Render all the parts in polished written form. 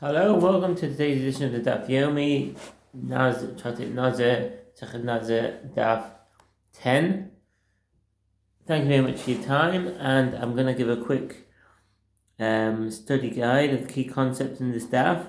Hello, welcome to today's edition of the Daf Yomi Nazir Daf 10. Thank you very much for your time, and I'm going to give a quick study guide of the key concepts in this Daf.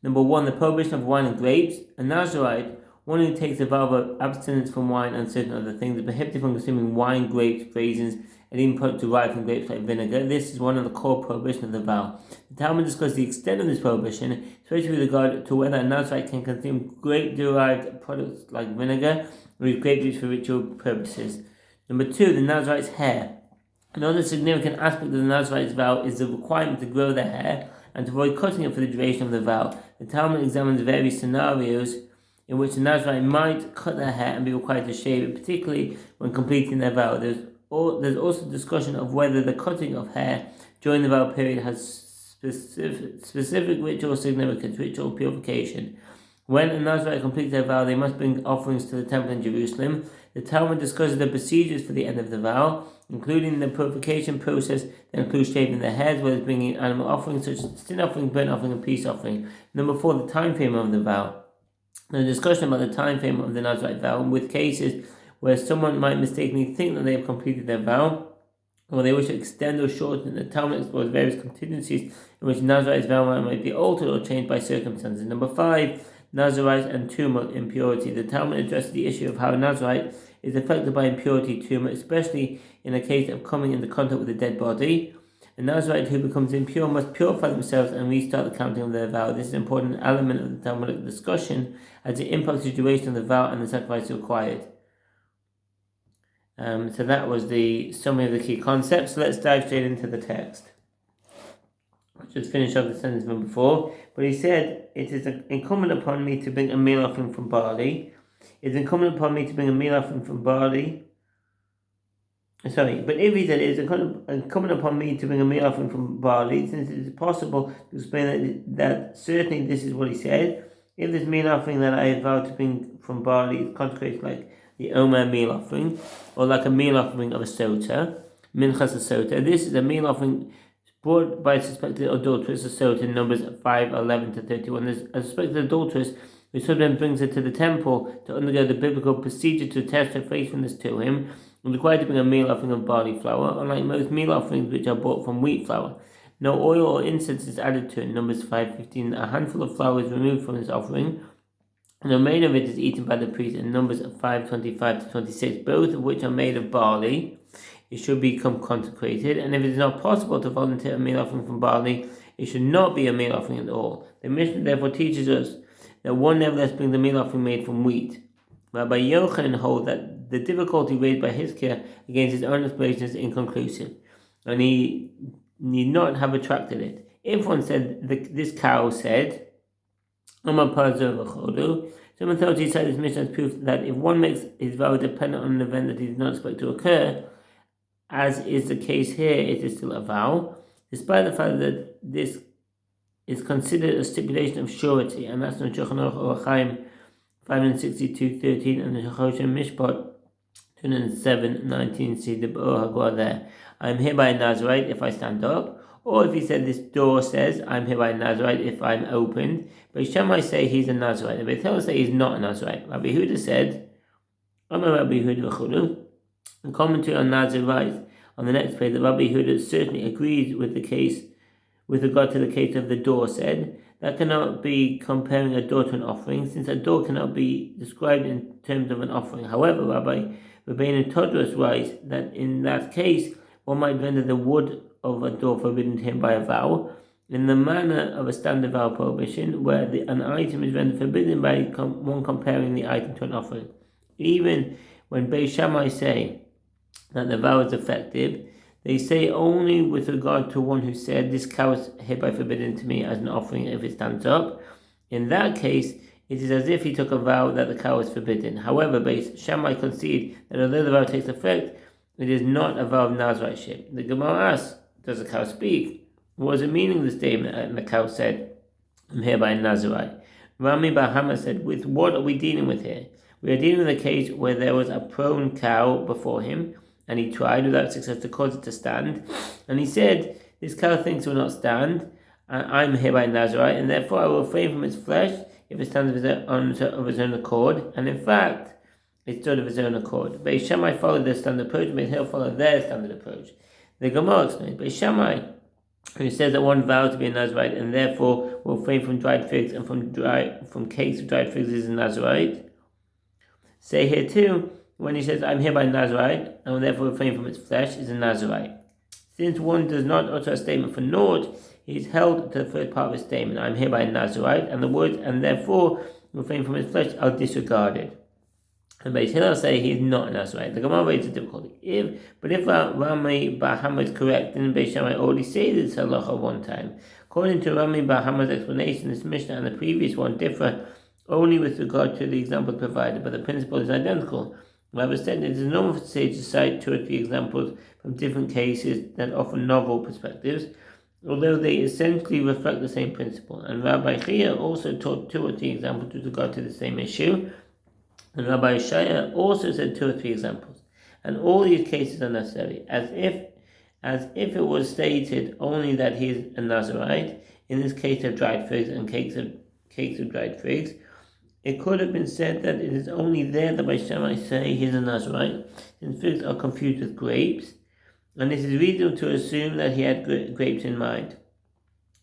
Number 1, the prohibition of wine and grapes. A Nazirite, one who takes a vow of abstinence from wine and certain other things, is prohibited from consuming wine, grapes, raisins, and even products derived from grapes like vinegar. This is one of the core prohibitions of the vow. The Talmud discusses the extent of this prohibition, especially with regard to whether a Nazirite can consume grape-derived products like vinegar or use grape juice for ritual purposes. Number 2, the Nazirite's hair. Another significant aspect of the Nazirite's vow is the requirement to grow their hair and to avoid cutting it for the duration of the vow. The Talmud examines various scenarios in which the Nazirite might cut their hair and be required to shave it, particularly when completing their vow. There's also discussion of whether the cutting of hair during the vow period has specific ritual significance, ritual purification. When a Nazirite completes their vow, they must bring offerings to the temple in Jerusalem. The Talmud discusses the procedures for the end of the vow, including the purification process that includes shaving their heads, as well as bringing animal offerings such as sin offering, burnt offering, and peace offering. Number 4, the time frame of the vow. The discussion about the time frame of the Nazirite vow, with cases where someone might mistakenly think that they have completed their vow, or they wish to extend or shorten. The Talmud explores various contingencies in which Nazirite's vow might be altered or changed by circumstances. Number 5, Nazirite and tumah, impurity. The Talmud addresses the issue of how a Nazirite is affected by impurity, tumah, especially in the case of coming into contact with a dead body. A Nazirite who becomes impure must purify themselves and restart the counting of their vow. This is an important element of the Talmudic discussion as it impacts the duration of the vow and the sacrifice required. So that was the summary of the key concepts. So let's dive straight into the text. I'll just finish off the sentence from before. But he said, it is incumbent upon me to bring a meal offering from barley. It is incumbent upon me to bring a meal offering from barley. But if he said it is incumbent upon me to bring a meal offering from barley, since it is possible to explain that certainly this is what he said. If this meal offering that I have vowed to bring from barley is consecrated like the Omer meal offering, or like a meal offering of a sota, minchas a sota, this is a meal offering brought by a suspected adulteress, a sota, in Numbers 5:11-31. There's a suspected adulteress who sometimes brings her to the temple to undergo the biblical procedure to test her faithfulness to him, and required to bring a meal offering of barley flour, unlike most meal offerings which are bought from wheat flour. No oil or incense is added to it. Numbers 5:15. A handful of flour is removed from this offering, and the remainder of it is eaten by the priest. In Numbers 5:25-26, both of which are made of barley, it should become consecrated. And if it is not possible to volunteer a meal offering from barley, it should not be a meal offering at all. The Mishnah therefore teaches us that one nevertheless brings the meal offering made from wheat. Rabbi Yochanan holds that the difficulty raised by Hizkiah against his own explanation is inconclusive, and he need not have retracted it. If one said, this cow said, some authorities cite this mission as proof that if one makes his vow dependent on an event that he did not expect to occur, as is the case here, it is still a vow, despite the fact that this is considered a stipulation of surety, and that's not Shulchan Aruch Orach Chaim 562:13 and the Choshen Mishpat 207:19. See the B'or Hagor there. I am hereby a Nazirite if I stand up. Or if he said, this door says, I am hereby a Nazirite if I am opened. But Shammai say he's a Nazirite. The Beit Hillel say he's not a Nazirite. Rabbi Yehuda said, Amar Rabbi Yehuda v'chulu. A commentary on Nazirite on the next page, that Rabbi Yehuda certainly agrees with the case, with regard to the case of the door said. That cannot be comparing a door to an offering, since a door cannot be described in terms of an offering. However, Rabbi Rabbeinu Todros writes that in that case, one might render the wood of a door forbidden to him by a vow, in the manner of a standard vow prohibition, where an item is rendered forbidden by one comparing the item to an offering. Even when Beis Shammai say that the vow is effective, they say only with regard to one who said, this cow is hereby forbidden to me as an offering if it stands up. In that case, it is as if he took a vow that the cow is forbidden. However, Beis Shammai concede that although the vow takes effect, it is not a vow of Naziriteship. The Gemara asks, does the cow speak? What was the meaning of the statement? And the cow said, I'm hereby a Nazirite. Rami Bar Hama said, with what are we dealing with here? We are dealing with a case where there was a prone cow before him, and he tried without success to cause it to stand. And he said, this cow thinks it will not stand. I'm hereby Nazarite, and therefore I will refrain from its flesh if it stands of its own accord. And in fact, it stood of its own accord. Beis Shammai followed their standard approach, Beis Hillel followed their standard approach. The Gemara explains, Beis Shammai, who says that one vows to be a Nazarite and therefore will refrain from dried figs and from cakes of dried figs is a Nazarite. Say here too, when he says, I'm hereby Nazarite, and will therefore refrain from its flesh, is a Nazarite. Since one does not utter a statement for naught, he is held to the first part of his statement, I'm hereby Nazarite, and the words, and therefore refrain from its flesh, are disregarded. And Beis Hillel say he is not a Nazarite. The Gemara raises a difficulty. If Rami Bar Hama is correct, then Beis Shammai already say this halacha one time. According to Rami Bar Hama's explanation, this Mishnah and the previous one differ only with regard to the examples provided, but the principle is identical. Rabbi said it is normal for sages to cite 2 or 3 examples from different cases that offer novel perspectives, although they essentially reflect the same principle. And Rabbi Chia also taught 2 or 3 examples with regard to the same issue. And Rabbi Shaya also said 2 or 3 examples. And all these cases are necessary, as if it was stated only that he is a Nazarite, in this case of dried figs and cakes of dried figs. It could have been said that it is only there that Beis Shammai say he is a Nazarite, since figs are confused with grapes, and it is reasonable to assume that he had grapes in mind.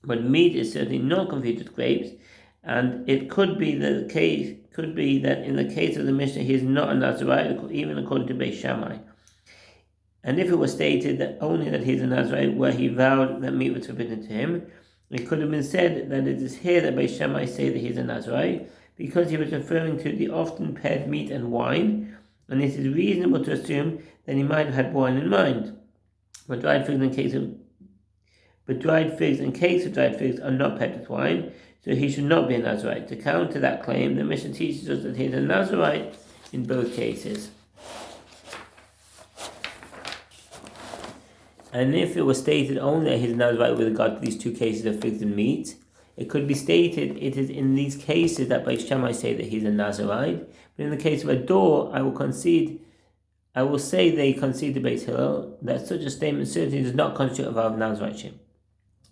But meat is certainly not confused with grapes, and it could be that in the case of the Mishnah he is not a Nazarite, even according to Beis Shammai. And if it was stated that only that he is a Nazarite, where he vowed that meat was forbidden to him, it could have been said that it is here that Beis Shammai say that he is a Nazarite, because he was referring to the often paired meat and wine, and it is reasonable to assume that he might have had wine in mind. But dried figs and cakes of dried figs are not paired with wine, so he should not be a Nazarite. To counter that claim, the Mishnah teaches us that he is a Nazarite in both cases. And if it was stated only that he is a Nazarite with regard to these 2 cases of figs and meat, it could be stated it is in these cases that Beis Shammai say that he is a Nazarite. But in the case of a door, I will say they concede to Beis Hillel that such a statement certainly does not constitute a vow of Nazariteship.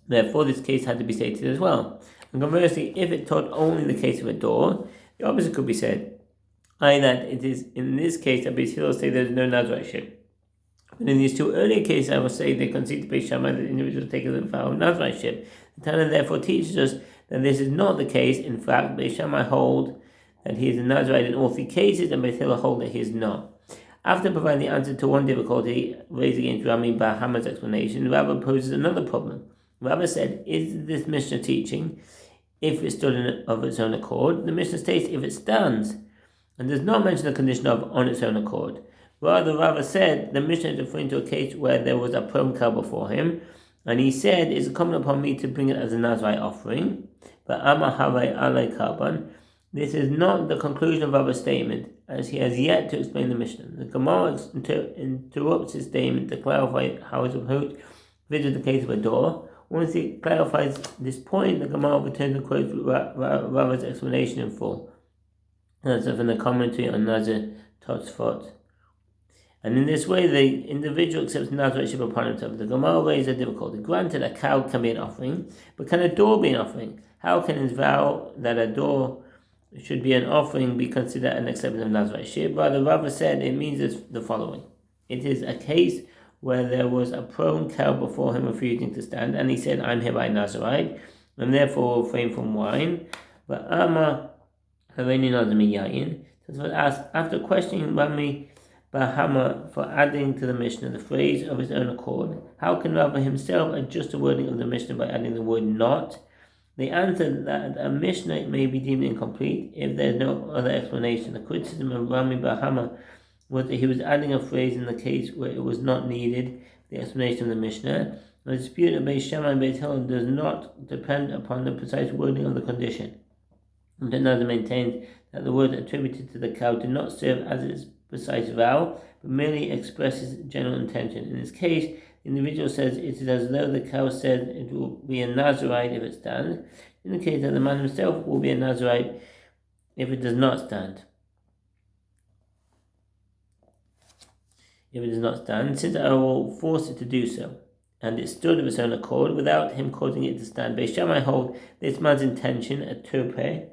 Therefore, this case had to be stated as well. And conversely, if it taught only the case of a door, the opposite could be said, i.e. that it is in this case that Beis Hillel say there is no Nazariteship. But in these 2 earlier cases, I will say they concede to Beis Shammai that individuals take a vow of Nazariteship. The Tanna therefore teaches us that this is not the case. In fact, Beis Shammai hold that he is a Nazarite in all 3 cases, and Beis Hillel hold that he is not. After providing the answer to one difficulty raised against Rami Bar Hama's explanation, Rabbi poses another problem. Rabbi said, is this Mishnah teaching if it stood of its own accord? The Mishnah states if it stands, and does not mention the condition of on its own accord. Rather, Rabbi said the Mishnah is referring to a case where there was a prone cow before him, and he said, it is incumbent upon me to bring it as a Nazarite offering, but Amar Havai Alei Karban. This is not the conclusion of Rabbi's statement, as he has yet to explain the Mishnah. The Gemara interrupts his statement to clarify how his approach fits the case of a door. Once he clarifies this point, the Gemara returns and quotes Rabbi's explanation in full. That's from the commentary on Nazir Daf. And in this way, the individual accepts Nazariteship upon himself. The Gemara raises a difficulty. Granted, a cow can be an offering, but can a door be an offering? How can his vow that a door should be an offering be considered an acceptance of Nazariteship? Rather, Rava said it means the following. It is a case where there was a prone cow before him refusing to stand, and he said, I'm hereby Nazarite, and therefore will refrain from wine. But Amma Hareini Nazmi Yayin. So was asked, after questioning Rami Bar Hama for adding to the Mishnah the phrase of his own accord, how can Rava himself adjust the wording of the Mishnah by adding the word not? They answered that a Mishnah may be deemed incomplete if there is no other explanation. The criticism of Rami Bar Hama was that he was adding a phrase in the case where it was not needed, the explanation of the Mishnah. The dispute of Beis Shammai and Beis Hillel does not depend upon the precise wording of the condition. And another maintains that the word attributed to the cow did not serve as its precise vow, but merely expresses general intention. In this case, the individual says it is as though the cow said it will be a Nazarite if it stands, indicating that the man himself will be a Nazarite if it does not stand. Since I will force it to do so. and it stood of its own accord without him causing it to stand. Beis Shammai hold this man's intention to pay.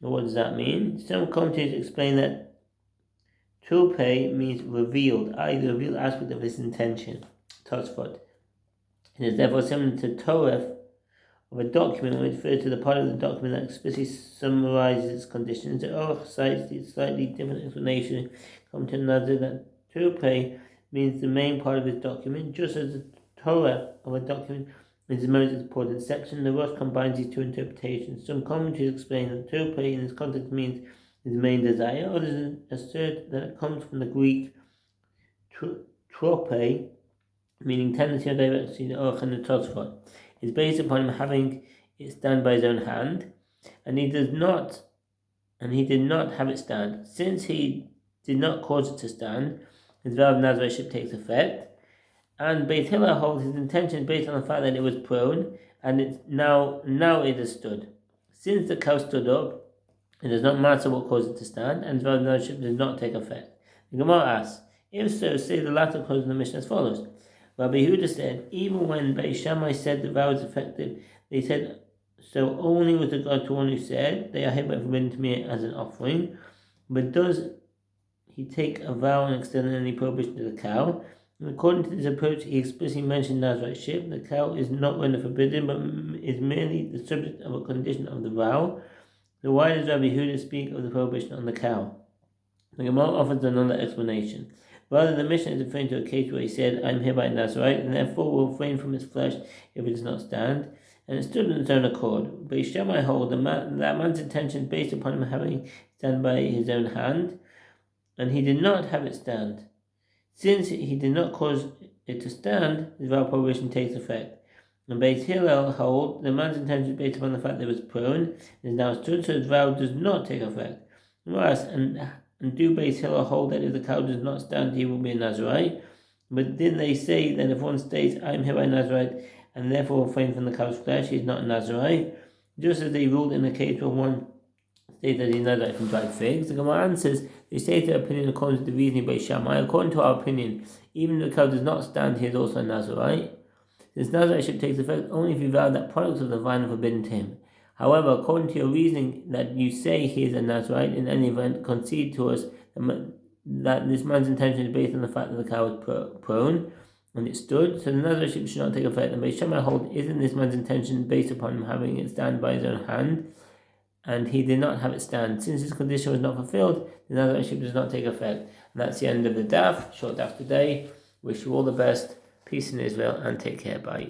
What does that mean? Some commentators explain that to pay means revealed, i.e. the revealed aspect of his intention. Tosfot. It is therefore similar to Torah of a document when it refers to the part of the document that explicitly summarizes its conditions. The Orach cites the slightly different explanation come to Nazir that to pay means the main part of his document, just as the Torah of a document is the most important section. The Rosh combines these two interpretations. Some commentators explain that to pay in this context means his main desire. Others assert that it comes from the Greek trope, meaning tendency or direction, the Orach and the Tosfot. Is based upon him having it stand by his own hand, and he did not have it stand. Since he did not cause it to stand, his vow of Nazirship takes effect, and Beit Hillel holds his intention based on the fact that it was prone, and it now it has stood. Since the cow stood up, it does not matter what caused it to stand, and his vow of Nazirship does not take effect. The Gemara asks, if so, say the latter clause in the Mishnah as follows. Rabbi Yehuda said, even when Beis Shammai said the vow is effective, they said so only with regard to one who said, they are hereby forbidden to me as an offering. But does he take a vow and extend any prohibition to the cow? And according to this approach, he explicitly mentioned Nazirship. The cow is not really forbidden, but is merely the subject of a condition of the vow. So why does Rabbi Yehuda speak of the prohibition on the cow? The Gemara offers another explanation. Rather, the Mishnah is referring to a case where he said, I am hereby Nazirite, and therefore will refrain from its flesh if it does not stand, and it stood on its own accord. But Beis Shammai hold that man's intention is based upon him having stand by his own hand, and he did not have it stand. Since he did not cause it to stand, his vow prohibition takes effect. And Beit Hillel hold the man's intention is based upon the fact that it was prone, and is now stood, so his vow does not take effect. And do Beit Hillel hold that if the cow does not stand, he will be a Nazirite? But didn't they say that if one states, I am hereby Nazirite, and therefore refrain from the cow's flesh, he is not a Nazirite? Just as they ruled in the case where one states that he is Nazirite from dried figs. The Gemara answers, they state their opinion according to the reasoning by Shammai. According to our opinion, even if the cow does not stand, he is also a Nazirite. This Nazirite takes effect only if you vow that products of the vine are forbidden to him. However, according to your reasoning that you say he is a Nazirite, in any event, concede to us that this man's intention is based on the fact that the cow was prone and it stood, so the Nazirship should not take effect. And Beis Shammai hold, isn't this man's intention based upon him having it stand by his own hand, and he did not have it stand? Since his condition was not fulfilled, the Nazirship does not take effect. And that's the end of the Daf, short Daf today. Wish you all the best, peace in Israel, and take care. Bye.